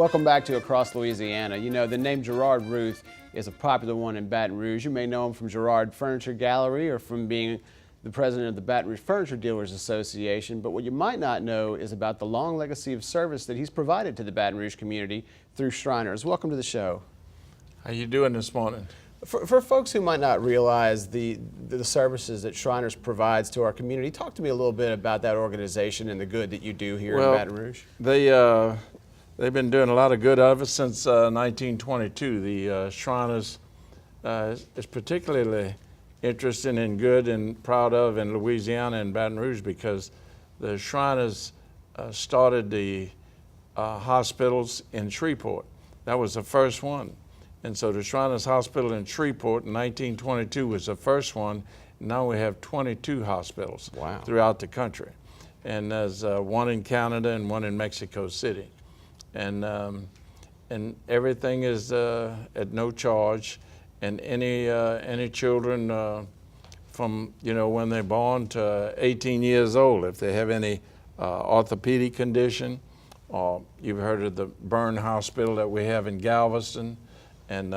Welcome back to Across Louisiana. You know, the name Gerard Ruth is a popular one in Baton Rouge. You may know him from Gerard Furniture Gallery or from being the president of the Baton Rouge Furniture Dealers Association. But what you might not know is about the long legacy of service that he's provided to the Baton Rouge community through Shriners. Welcome to the show. How you doing this morning? For folks who might not realize the services that Shriners provides to our community, talk to me a little bit about that organization and the good that you do here in Baton Rouge. They've been doing a lot of good of it since 1922. The Shriners is particularly interested in good and proud of in Louisiana and Baton Rouge because the Shriners started the hospitals in Shreveport. That was the first one. And so the Shriners Hospital in Shreveport in 1922 was the first one. Now we have 22 hospitals throughout the country. And there's one in Canada and one in Mexico City. And everything is at no charge. And any children from, when they're born to 18 years old, if they have any orthopedic condition, or you've heard of the burn hospital that we have in Galveston, and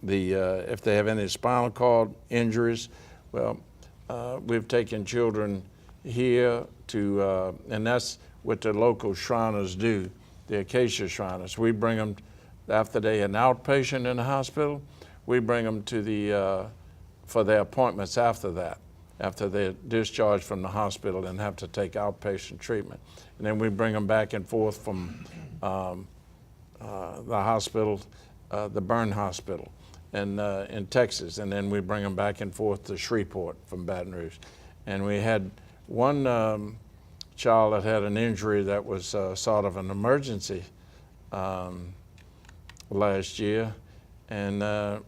if they have any spinal cord injuries, we've taken children here to, and that's what the local Shriners do, the Acacia Shriners. We bring them, after they're an outpatient in the hospital, we bring them to for their appointments after that, after they're discharged from the hospital and have to take outpatient treatment. And then we bring them back and forth from the hospital, the burn hospital in Texas, and then we bring them back and forth to Shreveport from Baton Rouge. And we had one child that had an injury that was sort of an emergency last year, and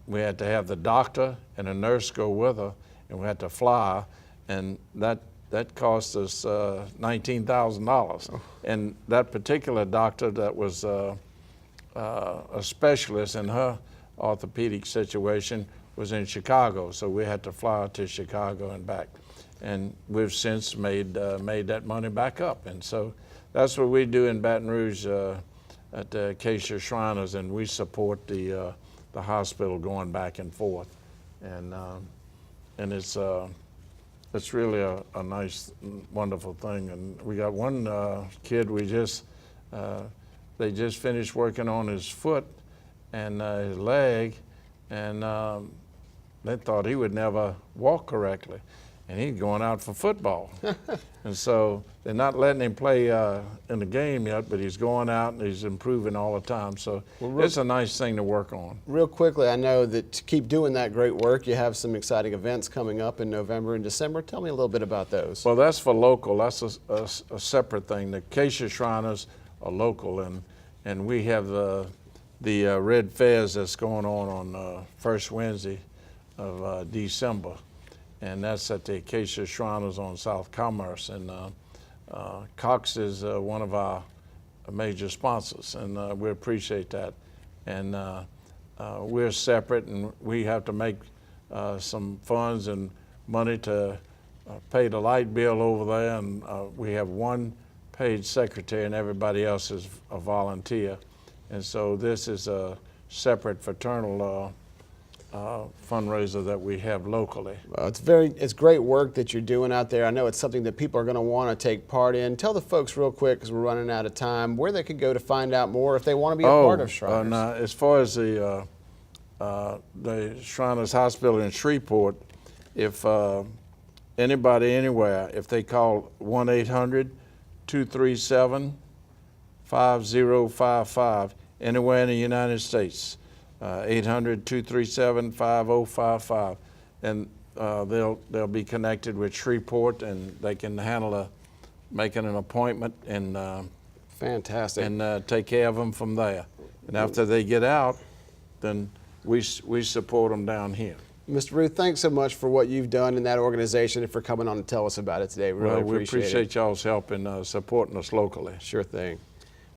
we had to have the doctor and a nurse go with her, and we had to fly, and that cost us $19,000. Oh. And that particular doctor that was a specialist in her orthopedic situation was in Chicago, so we had to fly to Chicago and back. And we've since made that money back up. And so that's what we do in Baton Rouge at the Acacia Shriners, and we support the hospital going back and forth. And it's really a nice, wonderful thing. And we got one kid they just finished working on his foot and his leg, and they thought he would never walk correctly. And he's going out for football. And so they're not letting him play in the game yet, but he's going out and he's improving all the time. So it's a nice thing to work on. Real quickly, I know that to keep doing that great work, you have some exciting events coming up in November and December. Tell me a little bit about those. Well, that's for local. That's a separate thing. The Acacia Shriners are local, and we have the Red Fairs that's going on first Wednesday of December. And that's at the Acacia Shriners on South Commerce. And Cox is one of our major sponsors, and we appreciate that. And we're separate, and we have to make some funds and money to pay the light bill over there. And we have one paid secretary, and everybody else is a volunteer. And so this is a separate fraternal fundraiser that we have locally. Well, it's great work that you're doing out there. I know it's something that people are going to want to take part in. Tell the folks real quick, because we're running out of time, where they could go to find out more if they want to be a part of Shriners. As far as the Shriners Hospital in Shreveport, if anybody anywhere, if they call 1-800-237-5055, anywhere in the United States, 800-237-5055, and they'll be connected with Shreveport, and they can handle making an appointment and fantastic, and take care of them from there. And after they get out, then we support them down here. Mr. Ruth, thanks so much for what you've done in that organization and for coming on to tell us about it today. We really appreciate it. We appreciate y'all's help in supporting us locally. Sure thing.